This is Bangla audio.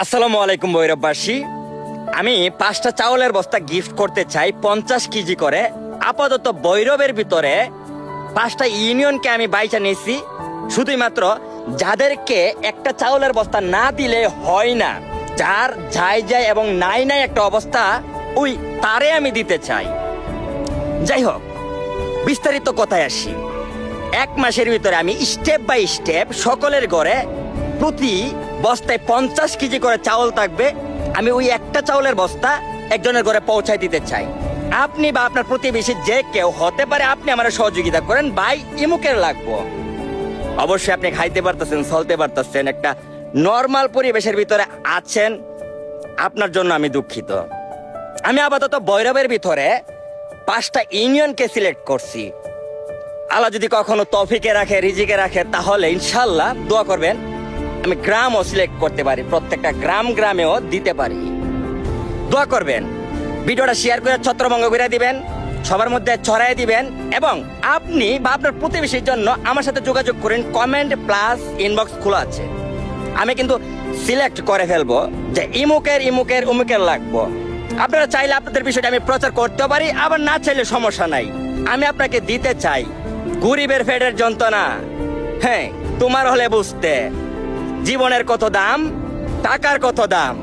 আসসালামু আলাইকুম ভৈরববাসী। আমি 5টা চাউলের বস্তা গিফট করতে চাই 50 কেজি করে। আপাতত ভৈরবের ভিতরে 5টা ইউনিয়নকে আমি বাইচা নিয়েছি, শুধুমাত্র যাদেরকে একটা চাউলের বস্তা না দিলে হয় না, যার যাই যায় এবং নাই নাই একটা অবস্থা, ওই তারে আমি দিতে চাই। যাই হোক, বিস্তারিত কথায় আসি। 1 মাসের ভিতরে আমি স্টেপ বাই স্টেপ সকলের ঘরে প্রতি বস্তায় 50 কেজি করে চাউল থাকবে। আমি ওই একটা চাউলের বস্তা একজনের ঘরে পৌঁছায় দিতে চাই। আপনি বা আপনার প্রতিবেশী যে কেউ হতে পারে, আপনি আমার সহযোগিতা করেন। ভাই ইমুকের লাগবো, অবশ্যই আপনি খাইতে পারতেছেন, চলতে পারতেছেন, একটা নর্মাল পরিবেশের ভিতরে আছেন, আপনার জন্য আমি দুঃখিত। আমি আপাতত ভৈরবের ভিতরে 5টা ইউনিয়নকে সিলেক্ট করছি। আল্লাহ যদি কখনো তৌফিকে রাখে, রিজিকে রাখে, তাহলে ইনশাল্লাহ দোয়া করবেন আমি গ্রামও সিলেক্ট করতে পারি, প্রত্যেকটা গ্রামেও দিতে পারি। দোয়া করবেন, ভিডিওটা শেয়ার করে ছত্রভঙ্গ করে দিবেন, সবার মধ্যে ছড়াই দিবেন, এবং আপনি বা আপনার প্রতিবেশীর জন্য আমার সাথে যোগাযোগ করেন। কমেন্ট প্লাস ইনবক্স খোলা আছে। আমি কিন্তু সিলেক্ট করে ফেলবো যে ইমুকের লাগবো। আপনারা চাইলে আপনাদের বিষয়টা আমি প্রচার করতে পারি, আবার না চাইলে সমস্যা নাই। আমি আপনাকে দিতে চাই। গরিবের পেটের যন্ত্রণা, হ্যাঁ, তোমার হলে বুঝতে জীবনের কত দাম, টাকার কত দাম।